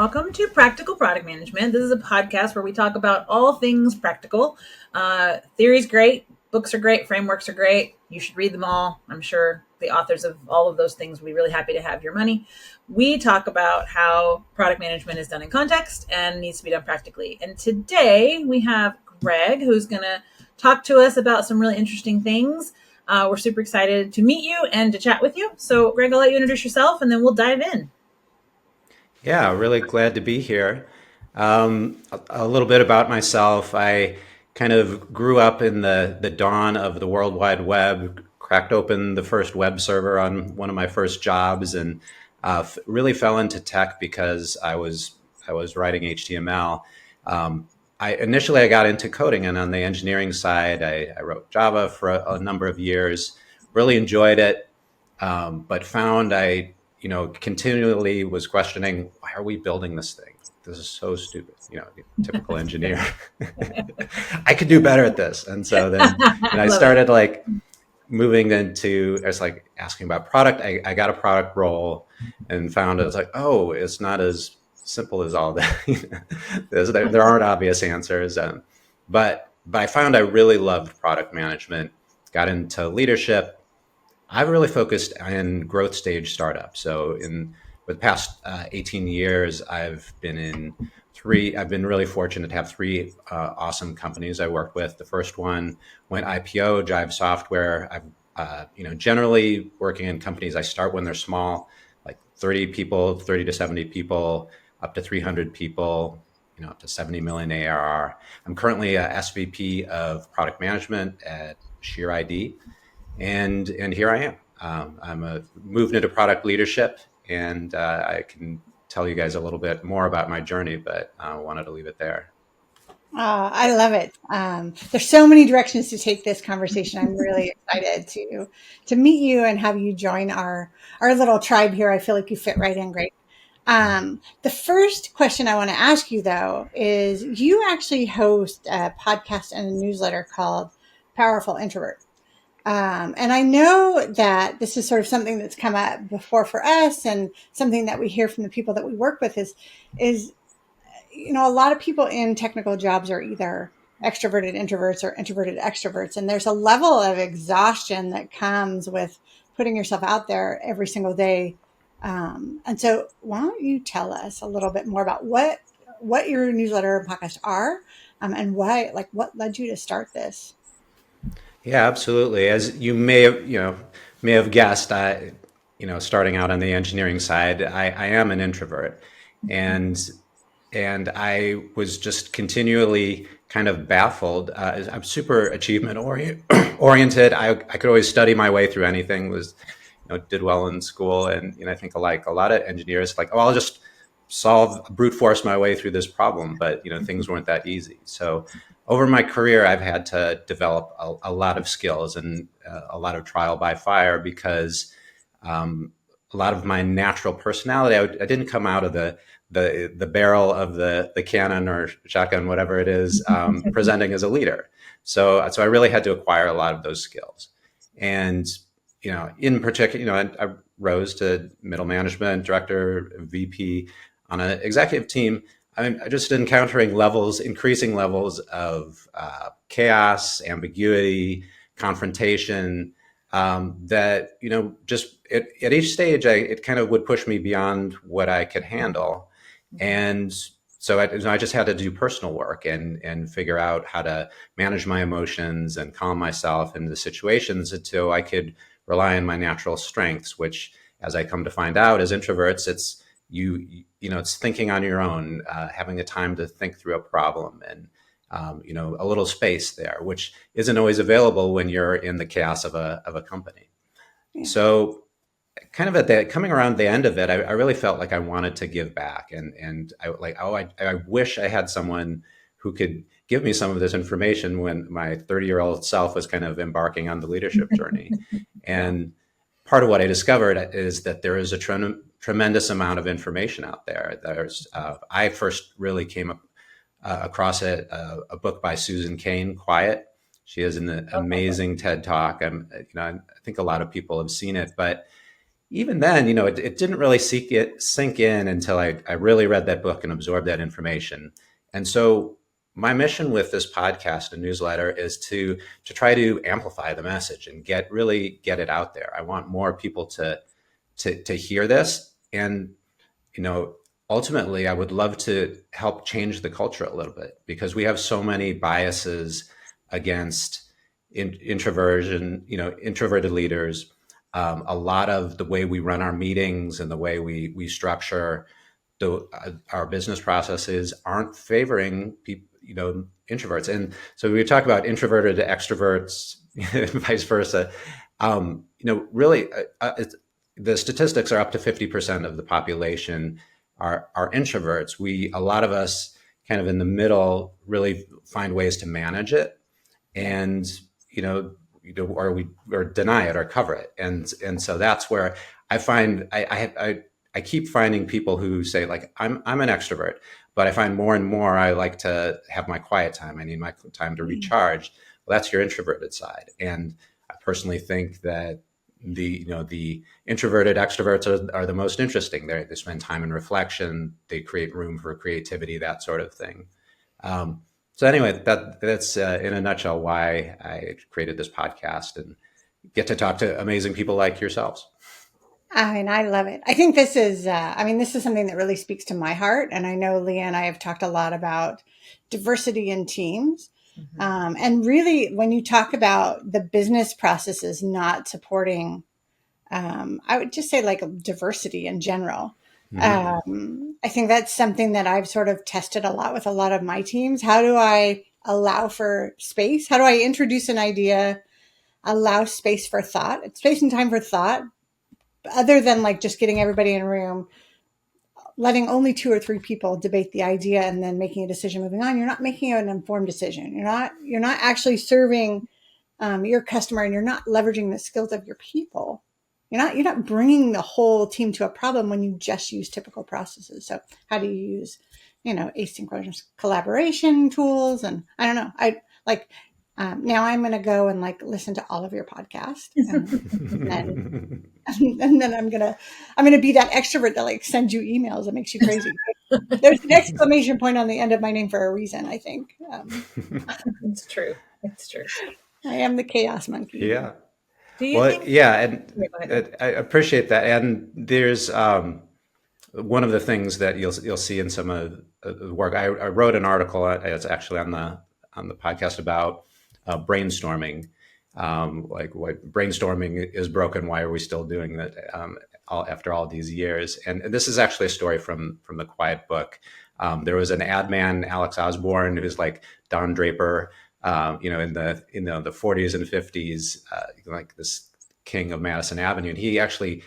Welcome to Practical Product Management. This is a podcast where we talk about all things practical. Theory's great, books are great, frameworks are great. You should read them all. I'm sure the authors of all of those things will be really happy to have your money. We talk about how product management is done in context and needs to be done practically. And today we have Greg, who's going to talk to us about some really interesting things. We're super excited to meet you and to chat with you. So, Greg, I'll let you introduce yourself and then we'll dive in. Yeah, really glad to be here. A little bit about myself. I kind of grew up in the dawn of the World Wide Web, cracked open the first web server on one of my first jobs, and really fell into tech because I was writing HTML. I got into coding, and on the engineering side, I wrote Java for a number of years. Really enjoyed it, but found continually was questioning, why are we building this thing? This is so stupid. Typical engineer. I could do better at this. And so then I started moving into, I was asking about product. I got a product role and found it was oh, it's not as simple as all that. There aren't obvious answers. But I found I really loved product management, got into leadership. I've really focused on growth stage startups. So for the past 18 years, I've been really fortunate to have three awesome companies I worked with. The first one went IPO, Jive Software. I've generally working in companies, I start when they're small, like 30 people, 30 to 70 people, up to 300 people, up to 70 million ARR. I'm currently a SVP of Product Management at SheerID. And here I am. I'm moved into product leadership, and I can tell you guys a little bit more about my journey, but I wanted to leave it there. I love it. There's so many directions to take this conversation. I'm really excited to meet you and have you join our little tribe here. I feel like you fit right in great. The first question I want to ask you, though, is you actually host a podcast and a newsletter called Powerful Introvert. And I know that this is sort of something that's come up before for us, and something that we hear from the people that we work with is, a lot of people in technical jobs are either extroverted introverts or introverted extroverts. And there's a level of exhaustion that comes with putting yourself out there every single day. And so why don't you tell us a little bit more about what your newsletter and podcast are, and why, what led you to start this? Yeah, absolutely. As you may have guessed, starting out on the engineering side, I am an introvert, and I was just continually kind of baffled. I'm super achievement oriented. I could always study my way through anything. Did well in school, and I think like a lot of engineers, I'll just brute force my way through this problem. But things weren't that easy. So over my career, I've had to develop a lot of skills and a lot of trial by fire, because a lot of my natural personality, I didn't come out of the barrel of the cannon or shotgun, whatever it is, presenting as a leader. So I really had to acquire a lot of those skills. And in particular, I rose to middle management, director, VP on an executive team. I'm just encountering increasing levels of chaos, ambiguity, confrontation, that, just at each stage, it kind of would push me beyond what I could handle. And so I just had to do personal work and figure out how to manage my emotions and calm myself in the situations until I could rely on my natural strengths, which, as I come to find out, as introverts, it's it's thinking on your own, having the time to think through a problem, and a little space there, which isn't always available when you're in the chaos of a company. Yeah. So kind of coming around the end of it, I really felt like I wanted to give back, and I wish I had someone who could give me some of this information when my 30-year-old self was kind of embarking on the leadership journey. And part of what I discovered is that there is a tremendous amount of information out there. I first really came across a book by Susan Cain, Quiet. She has an amazing TED Talk. I think a lot of people have seen it, but even then, it didn't really sink in until I really read that book and absorbed that information. And so my mission with this podcast and newsletter is to try to amplify the message and get it out there. I want more people to hear this. And, ultimately, I would love to help change the culture a little bit, because we have so many biases against introversion, introverted leaders. A lot of the way we run our meetings and the way we structure our business processes aren't favoring people, introverts. And so we talk about introverted extroverts, vice versa. Really, the statistics are up to 50% of the population are introverts. A lot of us kind of in the middle really find ways to manage it, and or deny it or cover it. And so that's where I find I keep finding people who say, like, I'm an extrovert, but I find more and more I like to have my quiet time. I need my time to recharge. Well, that's your introverted side. And I personally think that the introverted extroverts are the most interesting. They spend time in reflection. They create room for creativity, that sort of thing. So anyway, that's in a nutshell why I created this podcast and get to talk to amazing people like yourselves. I mean, I love it. I think this is, this is something that really speaks to my heart. And I know Leah and I have talked a lot about diversity in teams. And really, when you talk about the business processes not supporting, I would just say, like, diversity in general. I think that's something that I've sort of tested a lot with a lot of my teams. How do I allow for space? How do I introduce an idea, allow space for thought, space and time for thought, other than like just getting everybody in a room, letting only 2 or 3 people debate the idea and then making a decision, moving on? You're not making an informed decision. You're not actually serving your customer, and you're not leveraging the skills of your people. You're not bringing the whole team to a problem when you just use typical processes. So how do you use, asynchronous collaboration tools? And I don't know. Now I'm going to go and like listen to all of your podcasts, and then I'm going to be that extrovert that like sends you emails that makes you crazy. There's an exclamation point on the end of my name for a reason, I think. It's true. It's true. I am the chaos monkey. Yeah. Do you think? Yeah, and I appreciate that. And there's one of the things that you'll see in some of the work. I wrote an article. It's actually on the podcast about brainstorming. Like, what brainstorming is broken. Why are we still doing that after all these years? And this is actually a story from the Quiet Book. There was an ad man, Alex Osborne, who's like Don Draper, in the 40s and 50s, like this king of Madison Avenue. And he actually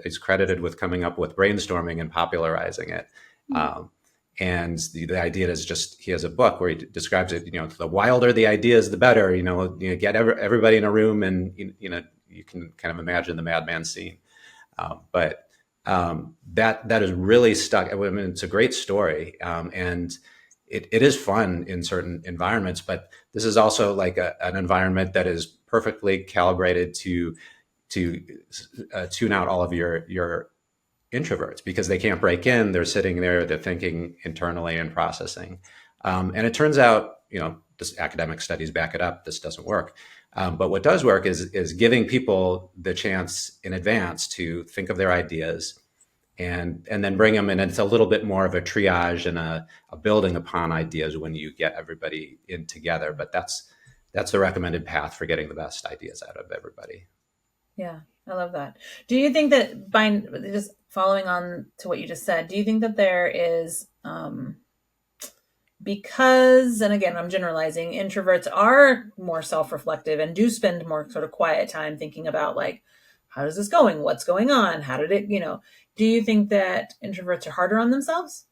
he's credited with coming up with brainstorming and popularizing it. And the idea is just, he has a book where he describes it, the wilder the ideas, the better, get everybody in a room, and, you can kind of imagine the madman scene. But that is really stuck. I mean, it's a great story. And it is fun in certain environments, but this is also like an environment that is perfectly calibrated to tune out all of your introverts, because they can't break in. They're sitting there, they're thinking internally and processing. And it turns out, this academic studies back it up, this doesn't work. But what does work is giving people the chance in advance to think of their ideas and then bring them in. And it's a little bit more of a triage and a building upon ideas when you get everybody in together. But that's the recommended path for getting the best ideas out of everybody. Yeah, I love that. Do you think that, by just following on to what you just said, do you think that there is, because, and again, I'm generalizing, introverts are more self-reflective and do spend more sort of quiet time thinking about, like, how is this going? What's going on? How did it, do you think that introverts are harder on themselves?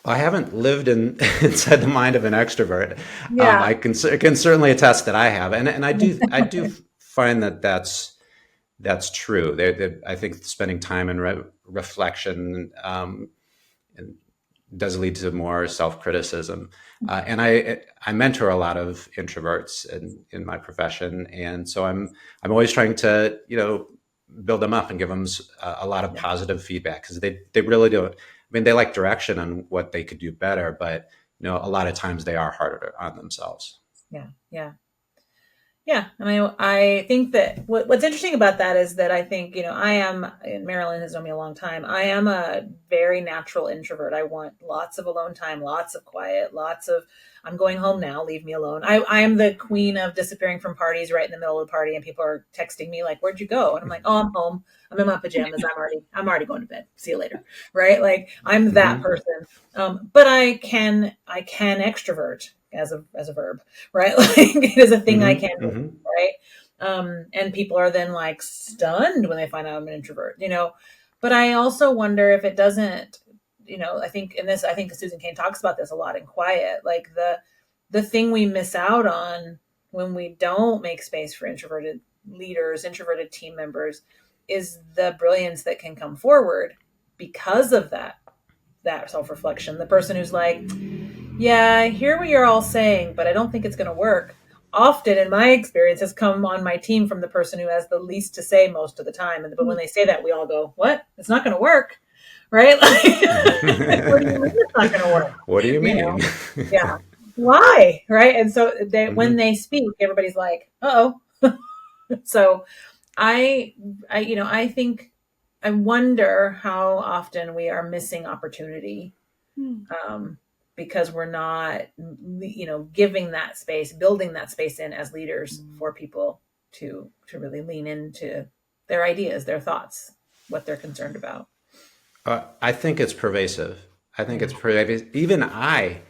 I haven't lived inside the mind of an extrovert. Yeah. I can certainly attest that I have, and I do find that's true. I think spending time in reflection and does lead to more self-criticism. And I mentor a lot of introverts in my profession, and so I'm always trying to build them up and give them a lot of positive feedback, because they really do. I mean, they like direction on what they could do better, but a lot of times they are harder on themselves. Yeah, yeah. Yeah, I mean, I think that what's interesting about that is that I think, I am, and Marilyn has known me a long time, I am a very natural introvert. I want lots of alone time, lots of quiet, I'm going home now, leave me alone. I am the queen of disappearing from parties right in the middle of the party, and people are texting me like, "Where'd you go?" And I'm like, "Oh, I'm home. I'm in my pajamas. I'm already going to bed. See you later." Right? Like, I'm that person. But I can extrovert as a verb, right? Like, it is a thing I can do, right? And people are then like stunned when they find out I'm an introvert, But I also wonder if it doesn't, I think Susan Cain talks about this a lot in Quiet, like the thing we miss out on when we don't make space for introverted leaders, introverted team members, is the brilliance that can come forward because of that self-reflection. The person who's like, yeah, I hear what you're all saying, but I don't think it's going to work. Often, in my experience, has come on my team from the person who has the least to say most of the time. But when they say that, we all go, "What? It's not going to work." Right? Like, what do you mean it's not going to work? What do you mean? Yeah. Why? Right? And so when they speak, everybody's like, "Uh-oh." So I think, I wonder how often we are missing opportunity. Because we're not, giving that space, building that space in as leaders for people to really lean into their ideas, their thoughts, what they're concerned about. I think it's pervasive. I think it's pervasive. Even I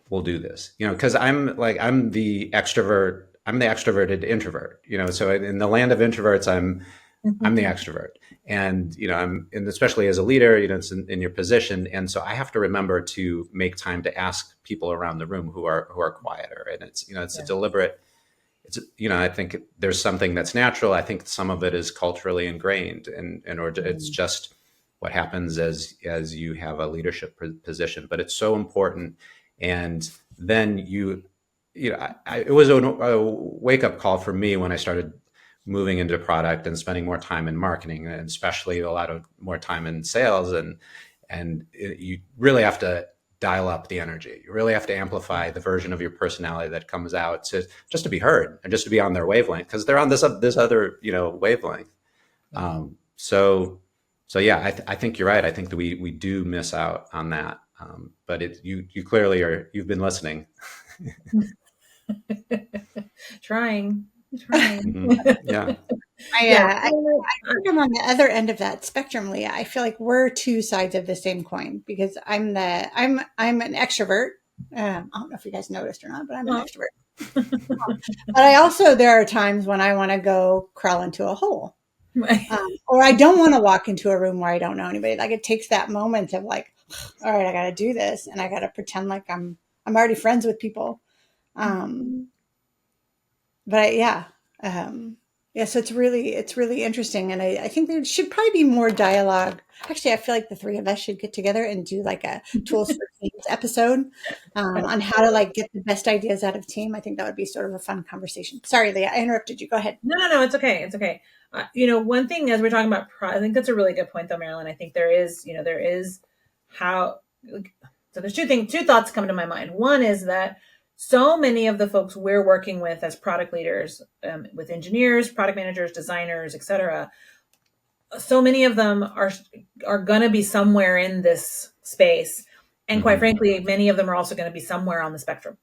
will do this, because I'm the extrovert. I'm the extroverted introvert, so in the land of introverts, I'm the extrovert. And, and especially as a leader, it's in your position. And so I have to remember to make time to ask people around the room who are quieter. And it's, a deliberate, I think there's something that's natural. I think some of it is culturally ingrained, and it's just what happens as you have a leadership position, but it's so important. And then it was a wake up call for me when I started moving into product and spending more time in marketing, and especially a lot of more time in sales. And you really have to dial up the energy. You really have to amplify the version of your personality that comes out just to be heard and just to be on their wavelength, because they're on this other, wavelength. So yeah, I think you're right. I think that we do miss out on that. But you clearly you've been listening. Trying. Yeah. I think I'm on the other end of that spectrum, Leah. I feel like we're two sides of the same coin, because I'm an extrovert. I don't know if you guys noticed or not, but I'm an extrovert. But I also, there are times when I want to go crawl into a hole. Right. Or I don't want to walk into a room where I don't know anybody. Like, it takes that moment of like, all right, I got to do this, and I got to pretend like I'm already friends with people. But so it's really interesting, and I think there should probably be more dialogue. Actually, I feel like the three of us should get together and do like a tools for teams episode on how to like get the best ideas out of team. I think that would be sort of a fun conversation. Sorry, Leah, I interrupted you. Go ahead. No, it's okay. It's okay. One thing as we're talking about, I think that's a really good point, though, Marilyn. I think there is how. So there's two thoughts come to my mind. One is that so many of the folks we're working with as product leaders, with engineers, product managers, designers, etc., so many of them are going to be somewhere in this space. And quite frankly, many of them are also going to be somewhere on the spectrum.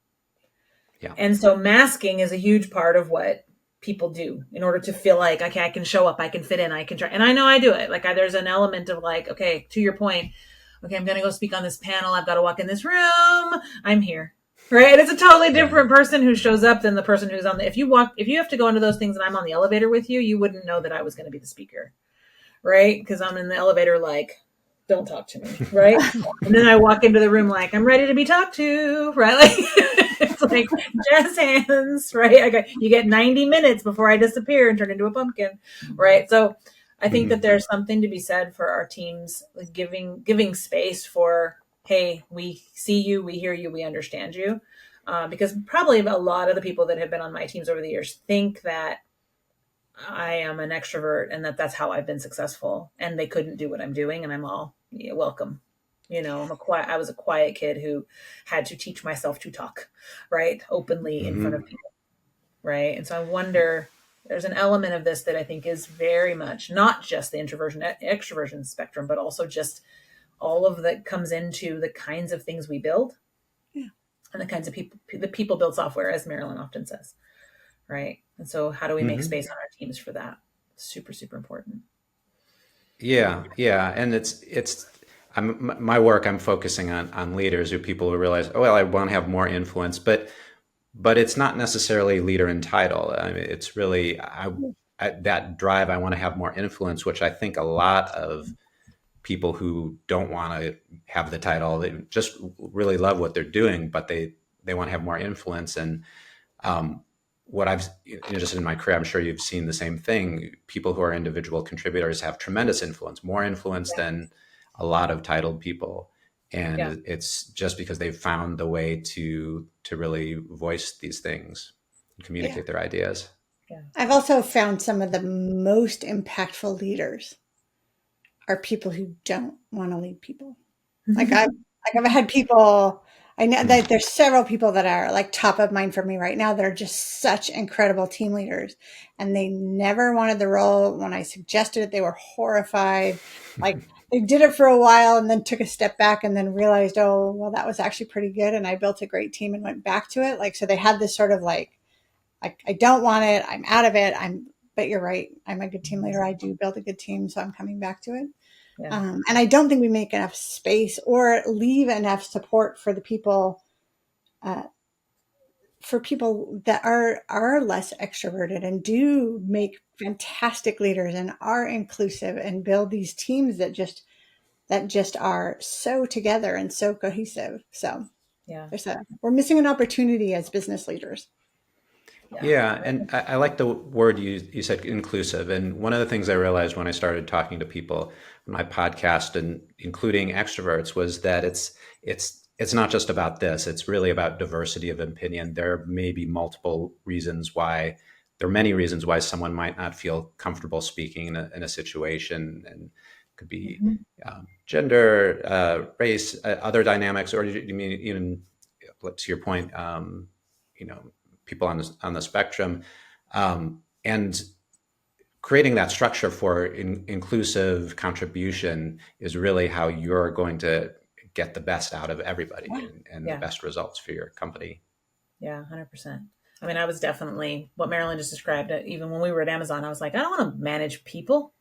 Yeah. And so masking is a huge part of what people do in order to feel like, okay, I can show up, I can fit in, I can try. And I know I do it. Like, there's an element of like, okay, to your point, okay, I'm going to go speak on this panel. I've got to walk in this room. I'm here. Right. It's a totally different person who shows up than the person who's on if you have to go into those things and I'm on the elevator with you, you wouldn't know that I was going to be the speaker. Right. Because I'm in the elevator, like, don't talk to me. Right. And then I walk into the room like, I'm ready to be talked to. Right. Like, it's like jazz hands. Right. You get 90 minutes before I disappear and turn into a pumpkin. Right. So I think that there's something to be said for our teams, like giving space for hey, we see you, we hear you, we understand you. Because probably a lot of the people that have been on my teams over the years think that I am an extrovert and that's how I've been successful, and they couldn't do what I'm doing, and I'm all, yeah, welcome. I was a quiet kid who had to teach myself to talk, right, openly in front of Hmm. people, right? And so I wonder, there's an element of this that I think is very much not just the introversion extroversion spectrum, but also just all of that comes into the kinds of things we build Yeah. and the kinds of people, the people build software, as Marilyn often says, right? And so how do we make Hmm. space on our teams for that? Super, super important. Yeah, yeah, and my work. I'm focusing on leaders, who people who realize, oh well, I want to have more influence, but it's not necessarily leader in title. I mean, it's really that drive. I want to have more influence, which I think a lot of people who don't want to have the title, they just really love what they're doing, but they want to have more influence. And um, what I've just in my career, I'm sure you've seen the same thing. People who are individual contributors have tremendous influence, more influence Yeah. than a lot of titled people. Yeah. And it's just because they've found the way to really voice these things and Yeah. communicate their ideas. Yeah. I've also found some of the most impactful leaders are people who don't want to lead people. I've had people. I know that there's several people that are like top of mind for me right now. They're just such incredible team leaders, and they never wanted the role. When I suggested it, they were horrified. Like they did it for a while and then took a step back and then realized, oh, well, that was actually pretty good, and I built a great team and went back to it. Like so, they had this sort of like, I don't want it. I'm out of it. But you're right. I'm a good team leader. I do build a good team, so I'm coming back to it. Yeah. And I don't think we make enough space or leave enough support for the people, uh, for people that are less extroverted and do make fantastic leaders and are inclusive and build these teams that just are so together and so cohesive. So Yeah. we're missing an opportunity as business leaders. Yeah. Yeah, and I like the word you said, inclusive. And one of the things I realized when I started talking to people on my podcast, and including extroverts, was that it's not just about this. It's really about diversity of opinion. There may be multiple reasons why. There are many reasons why someone might not feel comfortable speaking in a situation, and it could be Mhm. gender, race, other dynamics, or you mean even to your point, you know, people on the spectrum, and creating that structure for inclusive contribution is really how you're going to get the best out of everybody, Yeah. and the Yeah. best results for your company. Yeah. 100%. I mean, I was definitely what Marilyn just described. Even when we were at Amazon, I was like, I don't want to manage people.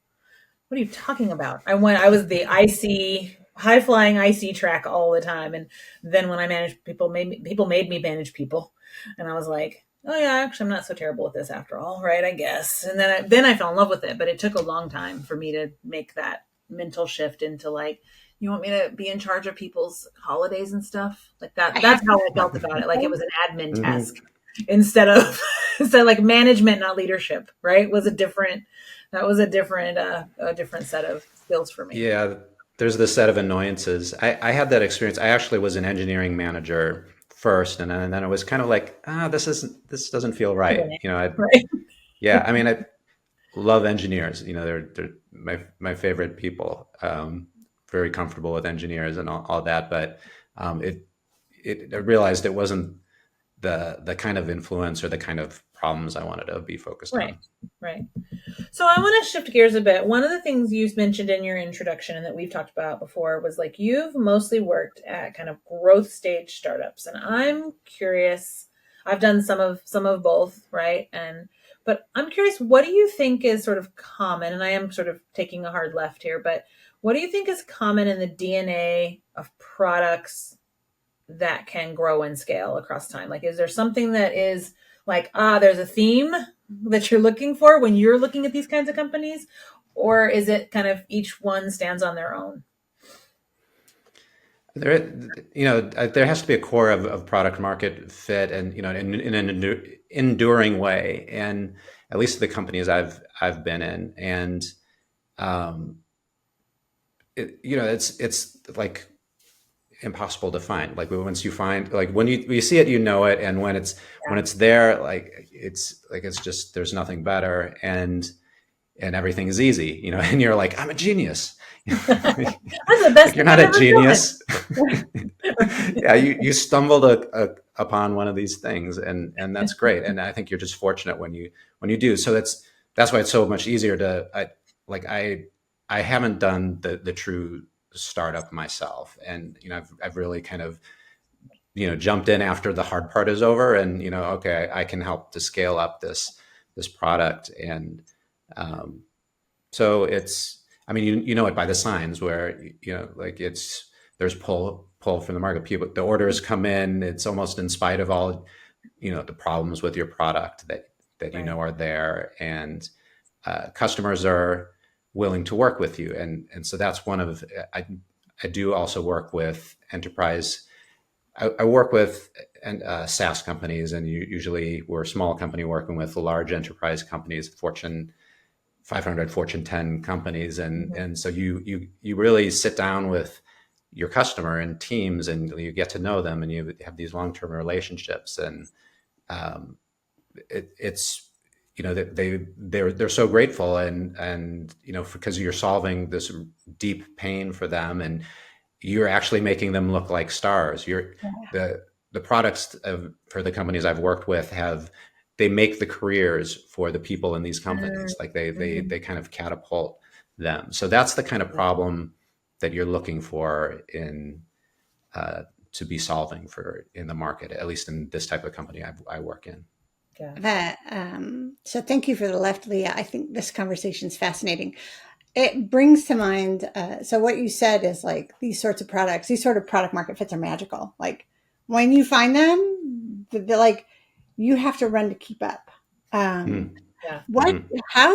What are you talking about? I was the IC, high flying IC track all the time. And then when I managed people, people made me manage people. And I was like, oh yeah, actually, I'm not so terrible with this after all, right? I guess. And then I fell in love with it, but it took a long time for me to make that mental shift into like, you want me to be in charge of people's holidays and stuff like that. I have That's how I felt about it. Like it was an admin task Hmm. instead of, instead of like management, not leadership, right? Was a different, that was a different set of skills for me. Yeah, there's this set of annoyances. I had that experience. I actually was an engineering manager first, and then it was kind of like, this doesn't feel right. Right. Yeah, I mean, I love engineers. They're my favorite people. Very comfortable with engineers and all that, but um, it I realized it wasn't the kind of influence or the kind of problems I wanted to be focused Right. on. Right. So I want to shift gears a bit. One of the things you mentioned in your introduction and that we've talked about before was like you've mostly worked at kind of growth stage startups. And I'm curious, I've done some of both, right? But I'm curious, what do you think is sort of common? And I am sort of taking a hard left here, but what do you think is common in the DNA of products that can grow and scale across time? Like, is there something that is like, there's a theme that you're looking for when you're looking at these kinds of companies? Or is it kind of each one stands on their own? There has to be a core of product market fit, and in an enduring way. And at least the companies I've been in, and um, it's like impossible to find. Like once you find, like when you see it, you know it, and when it's there, like it's just there's nothing better, and everything is easy, and you're like, I'm a genius. That's the best Like you're thing not I've a ever genius. Yeah, you stumbled upon one of these things, and that's great. And I think you're just fortunate when you do. So that's why it's so much easier I haven't done the true startup myself, and I've really kind of jumped in after the hard part is over, and okay, I can help to scale up this product. And so it's, I mean, you know it by the signs where like there's pull from the market. People, the orders come in, it's almost in spite of all the problems with your product that Right. are there, and customers are willing to work with you. And so that's one of, I do also work with enterprise. I work with SaaS companies, and usually we're a small company working with large enterprise companies, Fortune 500, Fortune 10 companies. And so you really sit down with your customer and teams, and you get to know them, and you have these long-term relationships. And it's they're so grateful, and because you're solving this deep pain for them, and you're actually making them look like stars. The products for the companies I've worked with they make the careers for the people in these companies. Like they kind of catapult them. So that's the kind of problem that you're looking for to be solving for in the market, at least in this type of company I work in. Yeah. So thank you for the left, Leah. I think this conversation is fascinating. It brings to mind, so what you said is like these sorts of products, these sort of product market fits are magical. Like when you find them, they're like, you have to run to keep up. How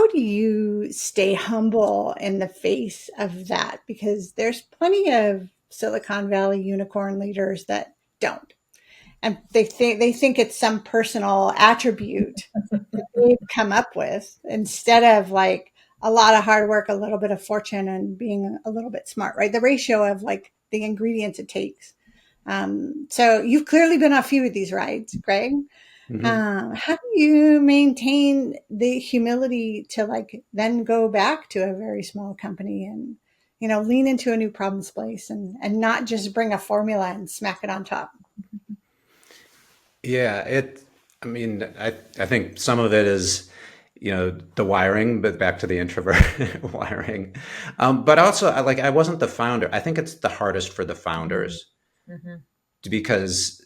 do you stay humble in the face of that? Because there's plenty of Silicon Valley unicorn leaders that don't. And they think it's some personal attribute that they've come up with instead of like a lot of hard work, a little bit of fortune, and being a little bit smart, right? The ratio of like the ingredients it takes. So you've clearly been on a few of these rides, Greg. How do you maintain the humility to like then go back to a very small company and lean into a new problem space and not just bring a formula and smack it on top? Yeah, I mean, I think some of it is, the wiring, but back to the introvert wiring. But also, I wasn't the founder. I think it's the hardest for the founders because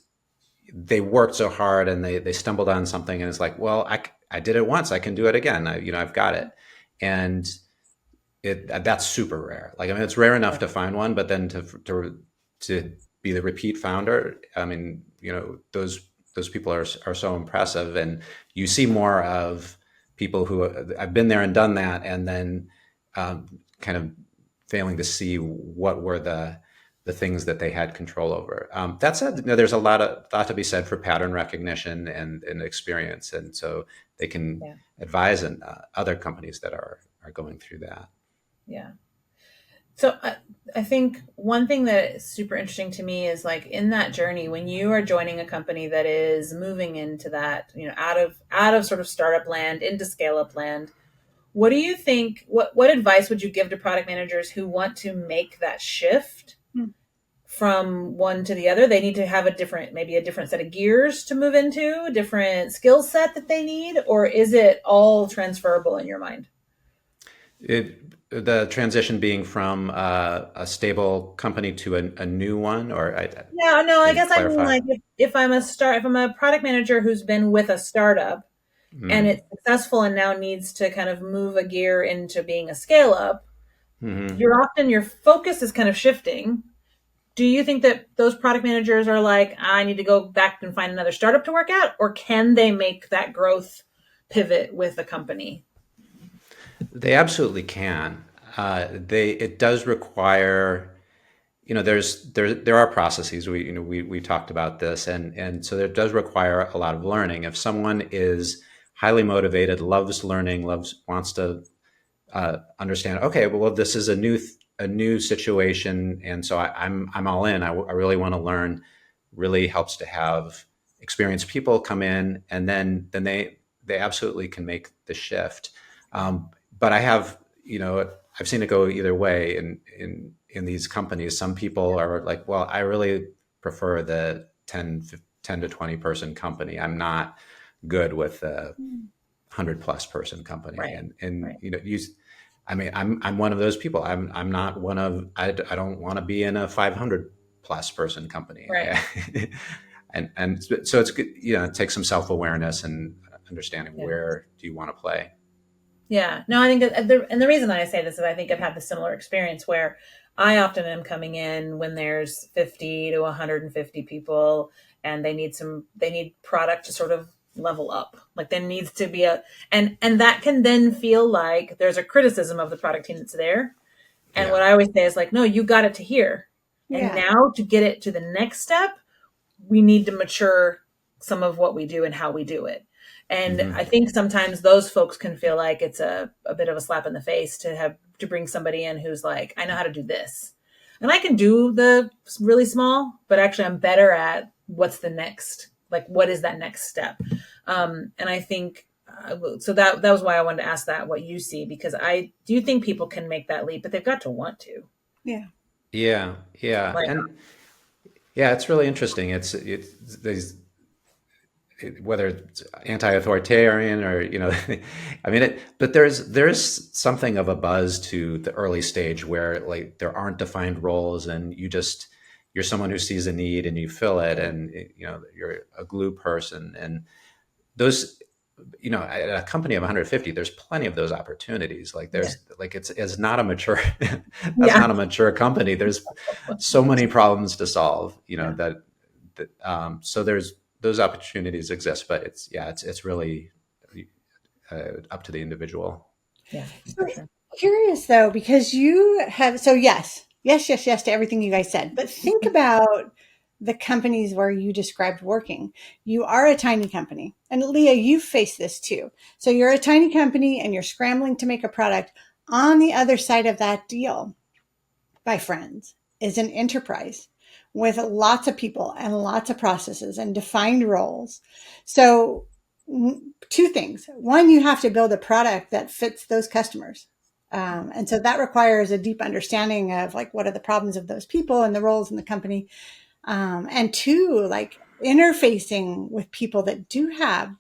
they worked so hard, and they stumbled on something, and it's like, well, I did it once, I can do it again. I've got it. And that's super rare. Like, I mean, it's rare enough to find one, but then to be the repeat founder, I mean, those people are so impressive. And you see more of people who I've been there and done that, and then kind of failing to see what were the things that they had control over. That said, there's a lot to be said for pattern recognition and experience, and so they can advise other companies that are going through that. Yeah. So I think one thing that is super interesting to me is like in that journey, when you are joining a company that is moving into that, out of sort of startup land into scale up land, what do you think, what advice would you give to product managers who want to make that shift from one to the other? They need to have maybe a different set of gears to move into, a different skill set that they need, or is it all transferable in your mind? The transition being from a stable company to a new one, or I guess I mean, like if I'm a product manager who's been with a startup and it's successful and now needs to kind of move a gear into being a scale up, your focus is kind of shifting. Do you think that those product managers are like, I need to go back and find another startup to work at, or can they make that growth pivot with a company? They absolutely can. It does require, there are processes. We talked about this, and so it does require a lot of learning. If someone is highly motivated, loves learning, wants to understand, okay, well, this is a new a new situation, and so I'm all in. I really want to learn. Really helps to have experienced people come in, and then they absolutely can make the shift. But I have, I've seen it go either way in these companies. Some people are like, well, I really prefer the 10 to 20 person company. I'm not good with the 100+ person company. Right. And Right. I mean, I'm one of those people. I'm not one of, I don't want to be in a 500+ person company. Right. And so it's good, it takes some self-awareness and understanding Yeah. where do you want to play. Yeah, no, I think and the reason I say this is I think I've had the similar experience where I often am coming in when there's 50 to 150 people and they need product to sort of level up. Like there needs to be and that can then feel like there's a criticism of the product team that's there. And what Yeah. I always say is like, no, you got it to here. And Yeah. now to get it to the next step, we need to mature some of what we do and how we do it. And Mm-hmm. I think sometimes those folks can feel like it's a bit of a slap in the face to bring somebody in who's like, I know how to do this. And I can do the really small, but actually I'm better at what's the next, like what is that next step? And I think, so that was why I wanted to ask that, what you see, because I do think people can make that leap, but they've got to want to. Yeah. Yeah. Yeah. Like, And yeah, it's really interesting. It's these, whether it's anti-authoritarian or I mean but there's something of a buzz to the early stage where like there aren't defined roles and you're someone who sees a need and you fill it, and you're a glue person, and those, at a company of 150 there's plenty of those opportunities. Like yeah. there's like it's not a mature that's Yeah. not a mature company. There's so many problems to solve, Yeah. so there's those opportunities exist, but it's really up to the individual. Yeah, So for sure. curious though, because you have, so yes to everything you guys said, but think about the companies where you described working. You are a tiny company, and Leah, you face this too. So you're a tiny company and you're scrambling to make a product. On the other side of that deal, my friends, is an enterprise with lots of people and lots of processes and defined roles. So, two things. One, you have to build a product that fits those customers. And so that requires a deep understanding of like, what are the problems of those people and the roles in the company. And two, like interfacing with people that do have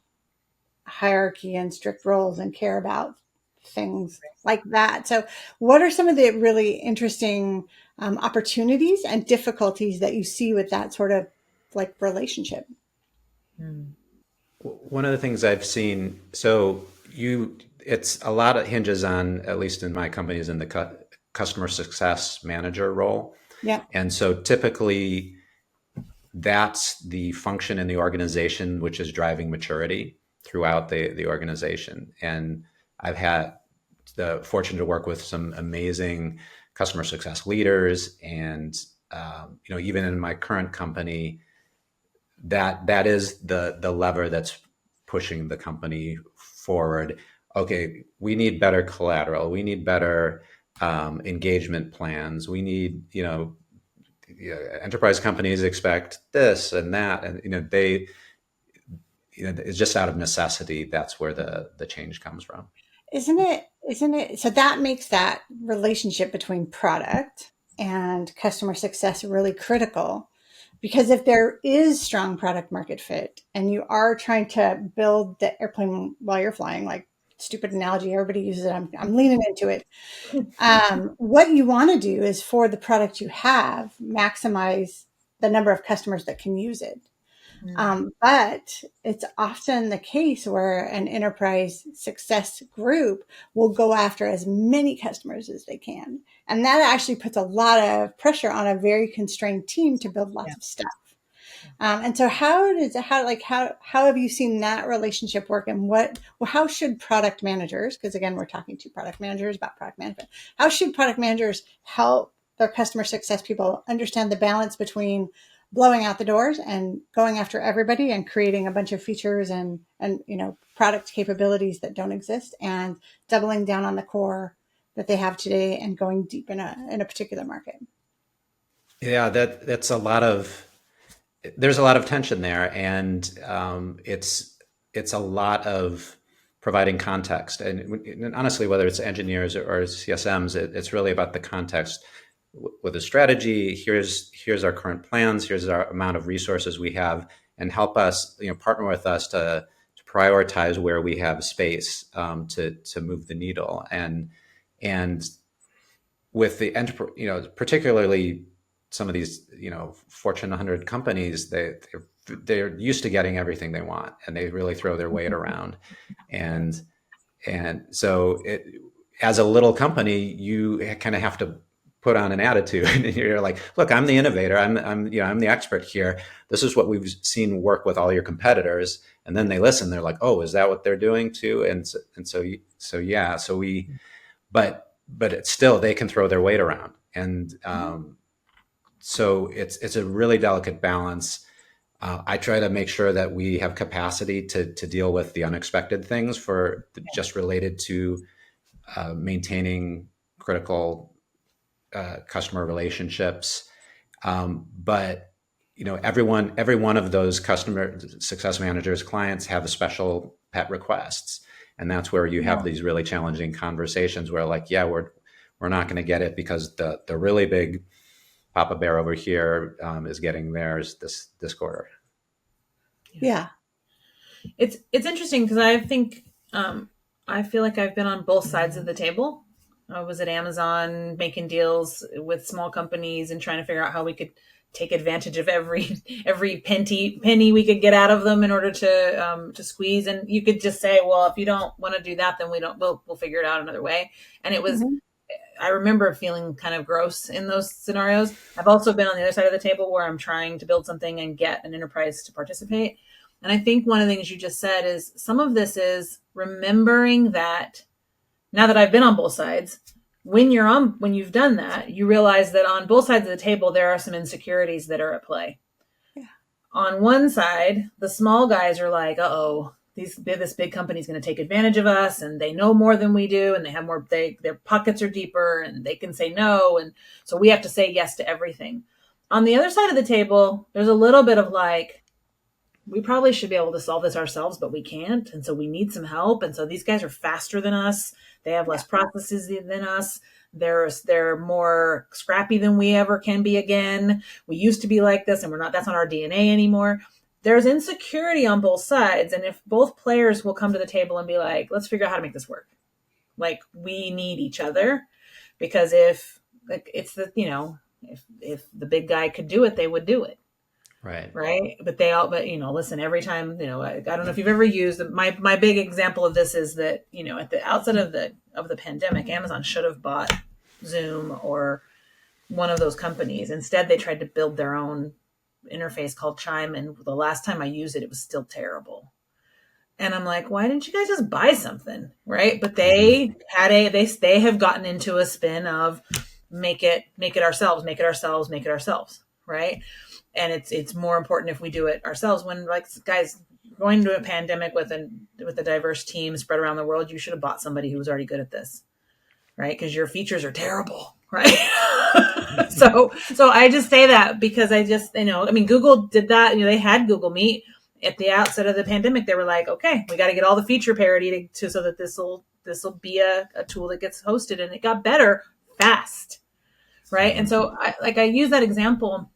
hierarchy and strict roles and care about things like that. So, what are some of the really interesting opportunities and difficulties that you see with that sort of like relationship? Mm. One of the things I've seen, so it's a lot of hinges on, at least in my company, is in the customer success manager role. Yeah. And so typically that's the function in the organization which is driving maturity throughout the organization. And I've had the fortune to work with some amazing customer success leaders, and even in my current company, that is the lever that's pushing the company forward. Okay, we need better collateral. We need better engagement plans. We need, enterprise companies expect this and that, and it's just out of necessity. That's where the change comes from. Isn't it? So that makes that relationship between product and customer success really critical. Because if there is strong product market fit and you are trying to build the airplane while you're flying, like stupid analogy, everybody uses it. I'm leaning into it. What you want to do is for the product you have, maximize the number of customers that can use it. But it's often the case where an enterprise success group will go after as many customers as they can. And that actually puts a lot of pressure on a very constrained team to build lots Yeah. of stuff. And so how have you seen that relationship work, and how should product managers, because again, we're talking to product managers about product management, how should product managers help their customer success people understand the balance between blowing out the doors and going after everybody and creating a bunch of features and product capabilities that don't exist, and doubling down on the core that they have today and going deep in a particular market. Yeah, that's a lot of, there's a lot of tension there, and it's a lot of providing context. And honestly, whether it's engineers or CSMs, it's really about the context with a strategy. Here's our current plans. Here's our amount of resources we have, and help us, partner with us to prioritize where we have space to move the needle. And with the enterprise, particularly some of these, Fortune 100 companies, they're used to getting everything they want, and they really throw their weight around. And so as a little company, you kind of have to put on an attitude, and you're like, look, I'm the innovator. I'm the expert here. This is what we've seen work with all your competitors. And then they listen. They're like, oh, is that what they're doing too? But it's still, they can throw their weight around. And so it's a really delicate balance. I try to make sure that we have capacity to deal with the unexpected things just related to maintaining critical customer relationships. But every one of those customer success managers, clients, have a special pet requests. And that's where you have these really challenging conversations where, like, yeah, we're not going to get it because the really big Papa Bear over here is getting theirs this quarter. Yeah, it's interesting because I think I feel like I've been on both sides of the table. I was at Amazon making deals with small companies and trying to figure out how we could take advantage of every penny we could get out of them in order to squeeze. And you could just say, well, if you don't want to do that, then we'll figure it out another way. And it was, I remember feeling kind of gross in those scenarios. I've also been on the other side of the table where I'm trying to build something and get an enterprise to participate. And I think one of the things you just said is some of this is remembering that now that I've been on both sides, when you've done that, you realize that on both sides of the table, there are some insecurities that are at play. Yeah. On one side, the small guys are like, uh-oh, this big company is going to take advantage of us, and they know more than we do, and they have more, their pockets are deeper, and they can say no. And so we have to say yes to everything. On the other side of the table, there's a little bit of like, we probably should be able to solve this ourselves, but we can't. And so we need some help. And so these guys are faster than us. They have less processes than us. They're more scrappy than we ever can be again. We used to be like this, and that's not our DNA anymore. There's insecurity on both sides. And if both players will come to the table and be like, let's figure out how to make this work. Like, we need each other, because if the big guy could do it, they would do it. Right. But listen, every time, I don't know if you've ever used my big example of this is that, at the outset of the pandemic, Amazon should have bought Zoom or one of those companies. Instead, they tried to build their own interface called Chime. And the last time I used it, it was still terrible. And I'm like, why didn't you guys just buy something? Right. But they have gotten into a spin of make it ourselves. Right. And it's more important if we do it ourselves. When, like, guys, going to a pandemic with a diverse team spread around the world, you should have bought somebody who was already good at this, right? Because your features are terrible, right? So I just say that because Google did that. They had Google Meet at the outset of the pandemic. They were like, okay, we got to get all the feature parity so that this will be a tool that gets hosted, and it got better fast, right? And so I use that example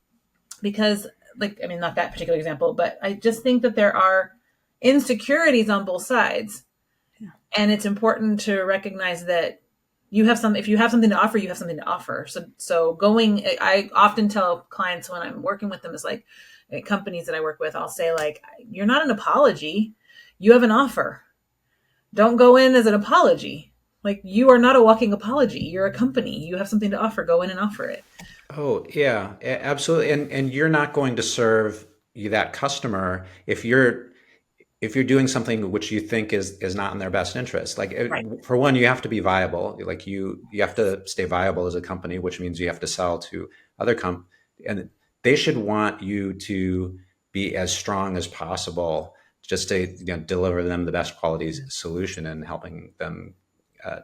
because, not that particular example, but I just think that there are insecurities on both sides. Yeah. And it's important to recognize that if you have something to offer, you have something to offer. So I often tell clients when I'm working with them, is like, companies that I work with, I'll say, like, you're not an apology. You have an offer. Don't go in as an apology. Like, you are not a walking apology. You're a company. You have something to offer. Go in and offer it. Oh, yeah, absolutely. And you're not going to serve that customer if you're doing something which you think is not in their best interest. Like, right. For one, you have to be viable. Like, you have to stay viable as a company, which means you have to sell to other and they should want you to be as strong as possible, just to deliver them the best quality solution and helping them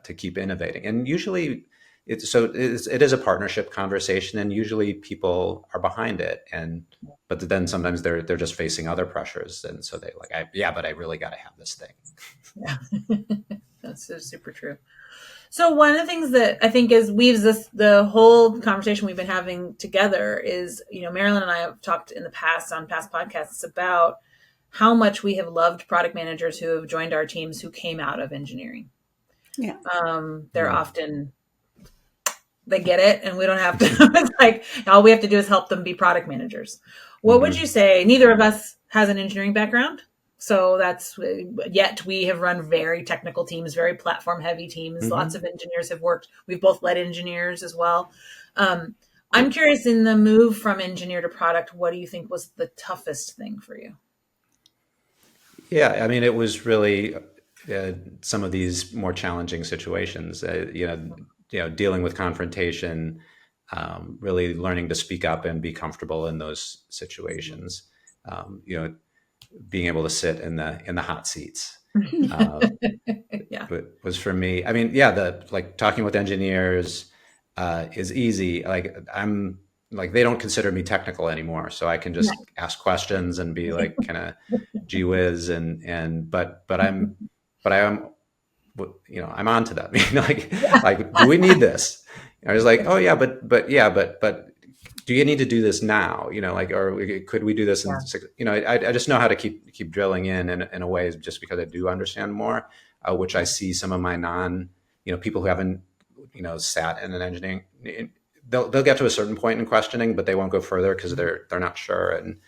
to keep innovating. And usually it is a partnership conversation, and usually people are behind it. But then sometimes they're just facing other pressures. And so they like, but I really got to have this thing. Yeah. That's so super true. So one of the things that I think weaves the whole conversation we've been having together is, Marilyn and I have talked in the past on past podcasts about how much we have loved product managers who have joined our teams who came out of engineering. Yeah. They're often, they get it, and we don't have to, it's like, all we have to do is help them be product managers. What would you say? Neither of us has an engineering background. So yet we have run very technical teams, very platform heavy teams. Lots of engineers have worked. We've both led engineers as well. I'm curious, in the move from engineer to product, what do you think was the toughest thing for you? Yeah, I mean, it was really some of these more challenging situations, dealing with confrontation, really learning to speak up and be comfortable in those situations. Being able to sit in the hot seats was for me. I mean, talking with engineers is easy. They don't consider me technical anymore, so I can just ask questions and be like kind of gee whiz, but I am, I'm on to them. Do we need this? I was like, oh yeah, but do you need to do this now? Or could we do this in 6? I just know how to keep drilling in a way, just because I do understand more, which I see some of my people who haven't, sat in an engineering, they'll get to a certain point in questioning, but they won't go further because they're not sure. And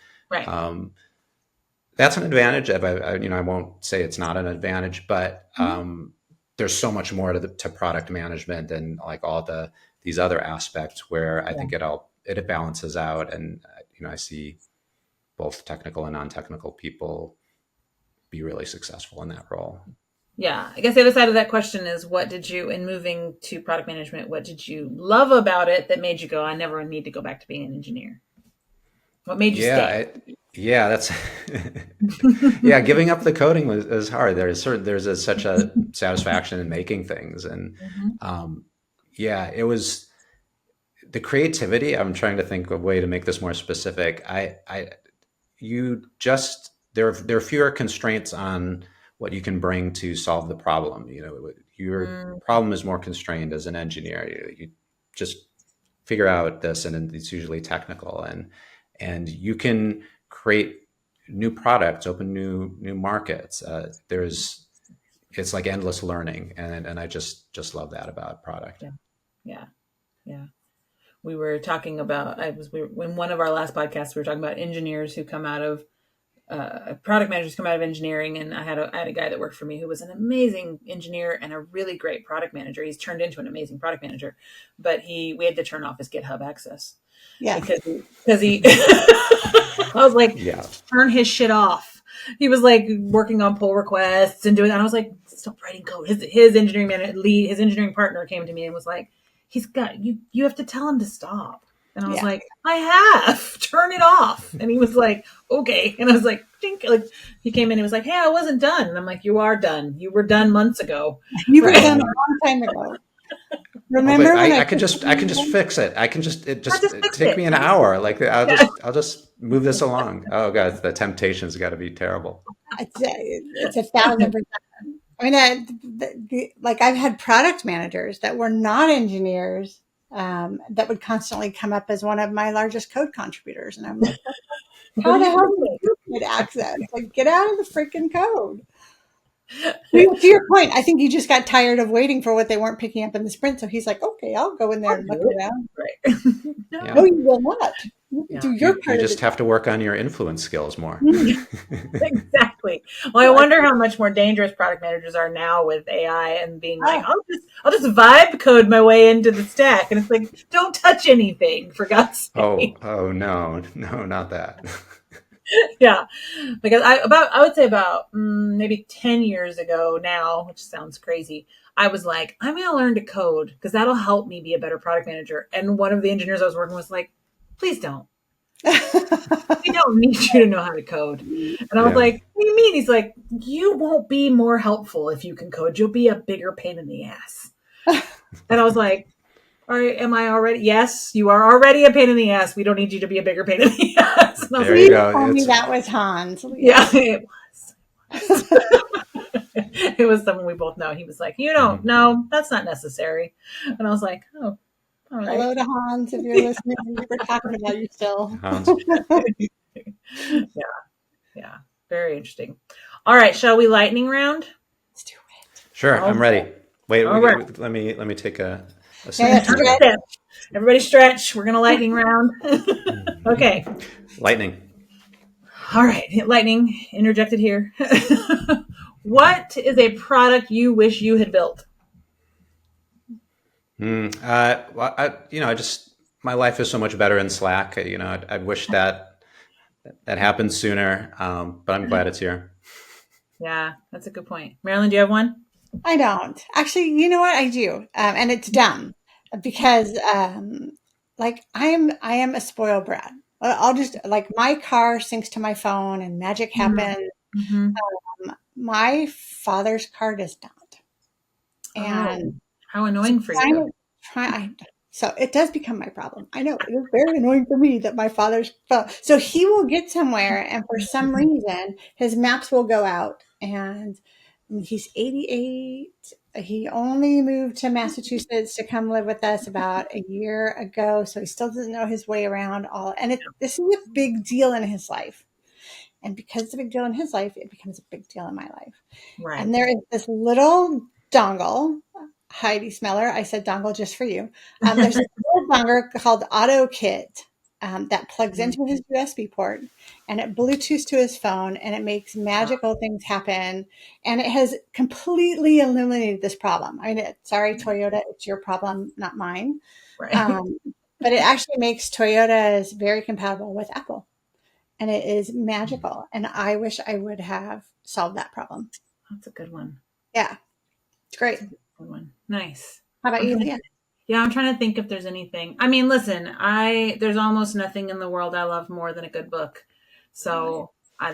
that's an advantage. I won't say it's not an advantage, but there's so much more to product management and all these other aspects where I think it balances out. And, I see both technical and non-technical people be really successful in that role. Yeah. I guess the other side of that question is, in moving to product management, what did you love about it that made you go, I never need to go back to being an engineer? What made you stay? That's giving up the coding was hard. There's such a satisfaction in making things. And it was the creativity. I'm trying to think of a way to make this more specific. There are fewer constraints on what you can bring to solve the problem. Your problem is more constrained as an engineer. You just figure out this, and it's usually technical, and you can create new products, open new markets. It's like endless learning, and I just love that about product. Yeah. We were talking about, in one of our last podcasts, we were talking about engineers who come out of product managers come out of engineering, and I had a guy that worked for me who was an amazing engineer and a really great product manager. He's turned into an amazing product manager, but we had to turn off his GitHub access. Yeah, because he I was like, turn his shit off. He was like working on pull requests and doing that. I was like, stop writing code. His engineering his engineering partner came to me and was like, he's got you have to tell him to stop. And I was like, I have, turn it off. And he was like, okay. And I was like, think, like, he came in and was like, hey, I wasn't done. And I'm like, you are done. You were done months ago. You were done a long time ago. Remember? I can just fix it. It take me an hour. Like I'll just move this along. Oh God, the temptation's got to be terrible. It's 1,000%. I mean, I've had product managers that were not engineers that would constantly come up as one of my largest code contributors. And I'm like, how the hell do you get access? Like, get out of the freaking code. To your point, I think he just got tired of waiting for what they weren't picking up in the sprint. So he's like, okay, I'll go in there and look around. Right. No, you will not. Do your part. You just have to work on your influence skills more. Exactly. Well, I wonder how much more dangerous product managers are now with AI and being like, I'll just vibe code my way into the stack. And it's like, don't touch anything, for God's sake. Oh no, not that. Yeah, because I would say about maybe 10 years ago now, which sounds crazy, I was like, I'm going to learn to code because that'll help me be a better product manager. And one of the engineers I was working with was like, please don't. We don't need you to know how to code. And I was like, what do you mean? He's like, you won't be more helpful if you can code. You'll be a bigger pain in the ass. And I was like, all right, am I already? Yes, you are already a pain in the ass. We don't need you to be a bigger pain in the ass. And I was There like, you go. Told me that was Hans. yeah, it was. It was someone we both know. He was like, you don't know, that's not necessary. And I was like, oh, all right. Hello to Hans, if you're listening. We're talking about you still. Hans. Yeah, very interesting. All right, shall we lightning round? Let's do it. Sure, I'm ready. Wait, All right. let me take a Yeah, second. stretch. Everybody stretch. We're going to lightning round. Okay. Lightning. All right. Lightning interjected here. What is a product you wish you had built? Well, I just, my life is so much better in Slack. I wish that happened sooner, but I'm glad it's here. Yeah, that's a good point. Marilyn, do you have one? I don't. Actually, you know what? I do. And it's dumb because like I am a spoiled brat. I'll just like my car syncs to my phone and magic happens. Mm-hmm. My father's car does not. And how annoying for you. So it does become my problem. I know it is very annoying for me that my father's phone. So he will get somewhere, and for some reason, his maps will go out. And he's 88. He only moved to Massachusetts to come live with us about a year ago, so he still doesn't know his way around all. And this is a big deal in his life. And because it's a big deal in his life, it becomes a big deal in my life. Right. And there is this little dongle. Heidi Smeller, I said dongle just for you. There's a little dongle called AutoKit that plugs into his USB port, and it Bluetooths to his phone, and it makes magical things happen. And it has completely eliminated this problem. I mean, sorry, Toyota, it's your problem, not mine. Right. But it actually makes Toyotas very compatible with Apple, and it is magical. And I wish I would have solved that problem. That's a good one. Yeah, it's great. Good one. Nice. How about you, Leah? Yeah, I'm trying to think if there's anything. I mean, listen, there's almost nothing in the world I love more than a good book. So I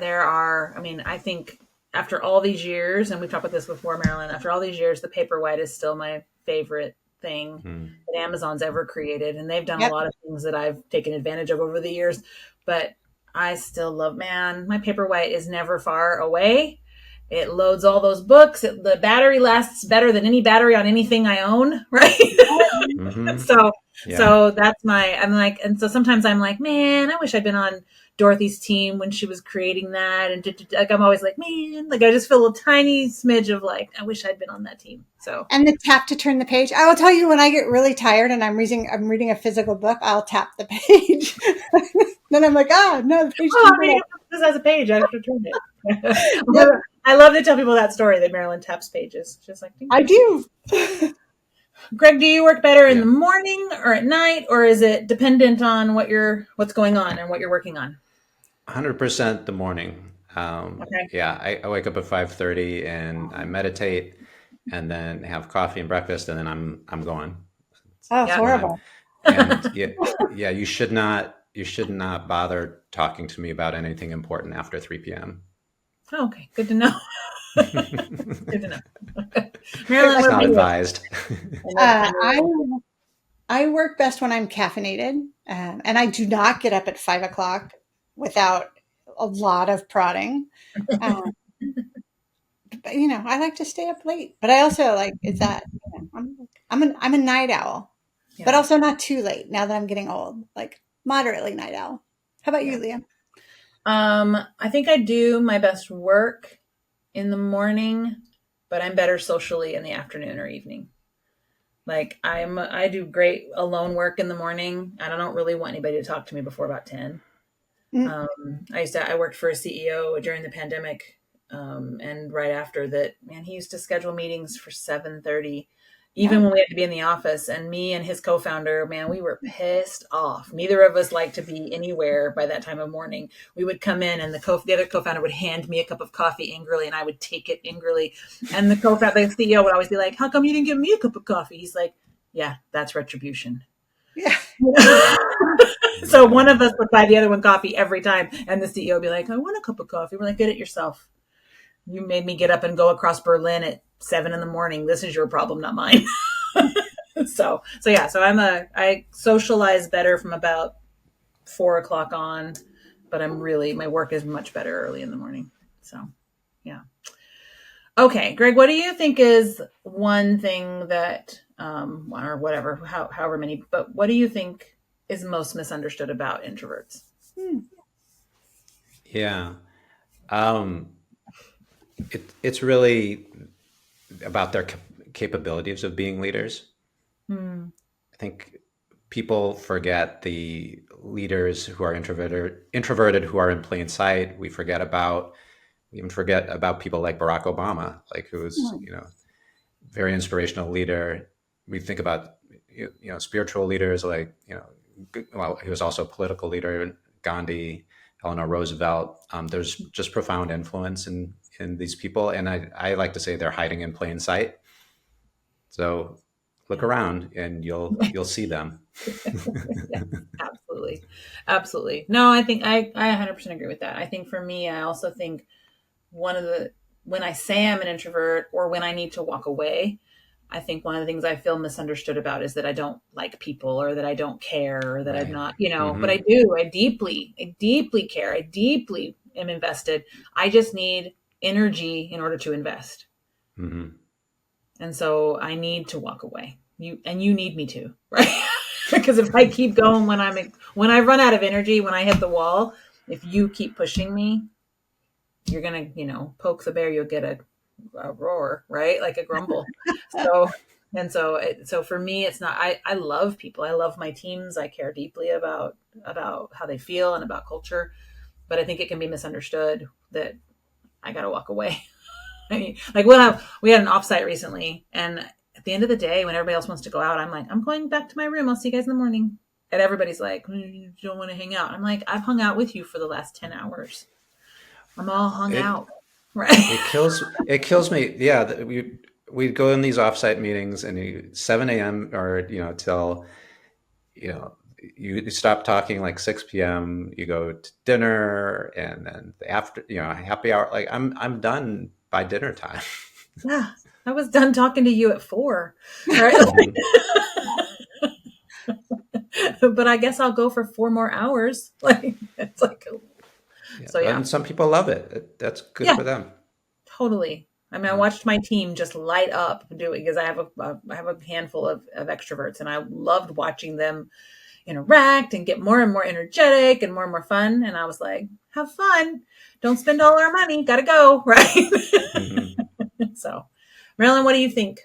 think after all these years, and we've talked about this before, Marilyn, after all these years, the Paperwhite is still my favorite thing that Amazon's ever created. And they've done a lot of things that I've taken advantage of over the years, but I still love, my Paperwhite is never far away. It loads all those books. The battery lasts better than any battery on anything I own, right? So that's and so sometimes I'm like, man, I wish I'd been on Dorothy's team when she was creating that. And like, I'm always like, man, like I just feel a tiny smidge of like, I wish I'd been on that team. So, and the tap to turn the page. I will tell you, when I get really tired and I'm reading a physical book, I'll tap the page. Then I'm like, no, the page. This has a page. I have to turn it. I love to tell people that story that Marilyn taps pages. Just like, I do. Greg, do you work better in the morning or at night, or is it dependent on what's going on and what you're working on? 100% the morning. Okay. Yeah, I wake up at 5:30 and I meditate, and then have coffee and breakfast, and then I'm going. Oh, it's horrible. And yeah, you should not bother talking to me about anything important after 3 p.m. Oh, okay, good to know. Good to know. Marilyn, it's not advised. I work best when I'm caffeinated, and I do not get up at 5 o'clock without a lot of prodding. But I like to stay up late. But I also I'm a night owl, but also not too late. Now that I'm getting old, like moderately night owl. How about you, Leah? I think I do my best work in the morning, but I'm better socially in the afternoon or evening. Like I do great alone work in the morning. I don't really want anybody to talk to me before about 10. I worked for a CEO during the pandemic. And right after that, man, he used to schedule meetings for 7:30, even when we had to be in the office. And me and his co-founder, man, we were pissed off. Neither of us liked to be anywhere by that time of morning. We would come in, and the other co-founder would hand me a cup of coffee angrily, and I would take it angrily. And the CEO would always be like, "How come you didn't give me a cup of coffee?" He's like, "Yeah, that's retribution." Yeah. So one Yeah. of us would buy the other one coffee every time, and the CEO would be like, "I want a cup of coffee." We're like, "Get it yourself. You made me get up and go across Berlin at 7 in the morning. This is your problem, not mine." So yeah. So I socialize better from about 4 o'clock on, but my work is much better early in the morning. So yeah. Okay, Greg, what do you think is one thing that, or whatever, however many, but what do you think is most misunderstood about introverts? Yeah. Um, it's really about their capabilities of being leaders. Hmm. I think people forget the leaders who are introverted who are in plain sight. We even forget about people like Barack Obama, like who was, very inspirational leader. We think about, spiritual leaders like, well, he was also a political leader, Gandhi, Eleanor Roosevelt. There's just profound influence in these people. And I like to say they're hiding in plain sight. So look Yeah. around and you'll see them. Yeah, absolutely. Absolutely. No, I think I 100% agree with that. I think for me, I also think when I say I'm an introvert or when I need to walk away, I think one of the things I feel misunderstood about is that I don't like people or that I don't care or that I'm Right. not, but Mm-hmm. I do. I deeply care. I deeply am invested. I just need energy in order to invest. Mm-hmm. And so I need to walk away. You need me to, right? Because if I keep going when I run out of energy, when I hit the wall, if you keep pushing me, you're gonna, poke the bear, you'll get a roar, right? Like a grumble. So so for me, it's not. I love people. I love my teams. I care deeply about how they feel and about culture. But I think it can be misunderstood that I got to walk away. I mean, like we had an offsite recently, and at the end of the day, when everybody else wants to go out, I'm like, I'm going back to my room. I'll see you guys in the morning. And everybody's like, you don't want to hang out. I'm like, I've hung out with you for the last 10 hours. I'm all hung It out, right? it kills me. Yeah, we go in these offsite meetings and 7 a.m. or till you know you stop talking like 6 p.m. You go to dinner and then after happy hour. Like I'm done by dinner time. Yeah, I was done talking to you at 4, right? Mhm. But I guess I'll go for 4 more hours. Like it's like, Yeah, so yeah, and some people love it. That's good yeah, for them. totally. I mean, I Yeah. watched my team just light up doing because I have a handful of extroverts, and I loved watching them interact and get more and more energetic and more fun. And I was like, have fun, don't spend all our money, gotta go, right? Hmm. So, Marilyn, what do you think?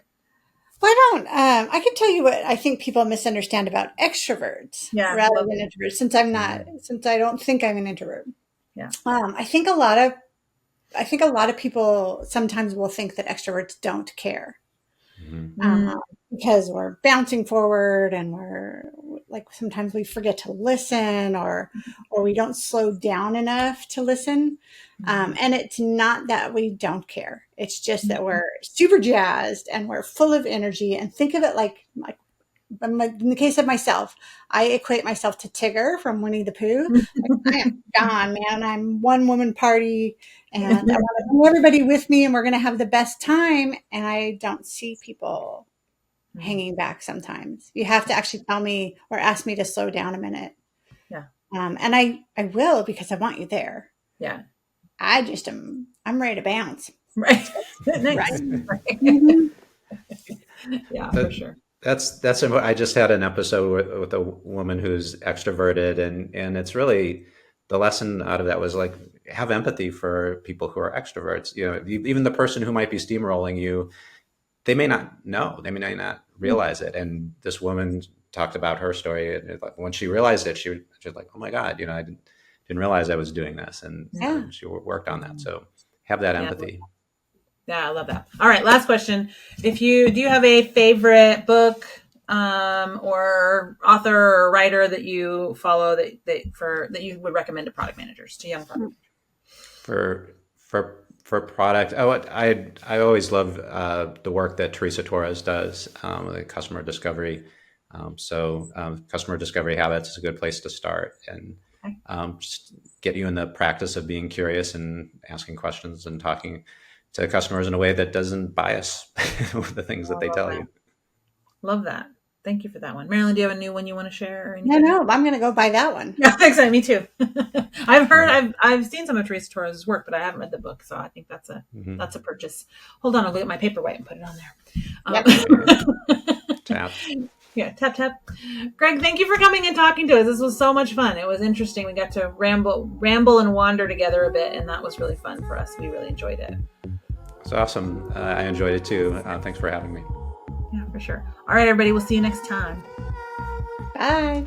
Why don't I can tell you what I think people misunderstand about extroverts Yeah, rather love than it. introverts, Hmm. since I don't think I'm an introvert. Yeah. I think I think a lot of people sometimes will think that extroverts don't care. Hmm. uh, Mm, because we're bouncing forward and we're like sometimes we forget to listen or we don't slow down enough to listen. mhm, And it's not that we don't care, it's just that mhm. we're super jazzed and we're full of energy, and think of it like in the case of myself, I equate myself to Tigger from Winnie the Pooh. Like, I am gone, man. I'm one woman party, and I want to bring everybody with me, and we're going to have the best time. And I don't see people Mm, hanging back sometimes. You have to actually tell me or ask me to slow down a minute. yeah, And I will, because I want you there. yeah, I'm ready to bounce. right. Right. Nice. Right. Mhm. Yeah, for That, sure. I just had an episode with a woman who's extroverted, and it's really the lesson out of that was like have empathy for people who are extroverts. Even the person who might be steamrolling you, they may not know, they may not realize it. And this woman talked about her story, and like, when she realized it, she's like, "Oh my God, I didn't realize I was doing this," and Yeah. she worked on that. So have that Yeah, empathy. yeah, I love that. All right, last question. If you do you have a favorite book, or author or writer that you follow that you would recommend to product managers, to young product For product. Oh, I always love the work that Teresa Torres does, the customer discovery. Customer discovery habits is a good place to start, and just get you in the practice of being curious and asking questions and talking to customers in a way that doesn't bias the things that they tell you. Love that. Thank you for that one. Marilyn, do you have a new one you want to share? Or anything? No, I'm going to go buy that one. Yeah, exactly. Me too. I've seen some of Teresa Torres' work, but I haven't read the book, so I think that's a purchase. Hold on, I'll get my paperweight and put it on there. Tap. Yeah, tap tap. Greg, thank you for coming and talking to us. This was so much fun. It was interesting. We got to ramble and wander together a bit, and that was really fun for us. We really enjoyed it. It's awesome. I enjoyed it too. Thanks for having me. Yeah, for sure. All right, everybody. We'll see you next time. Bye.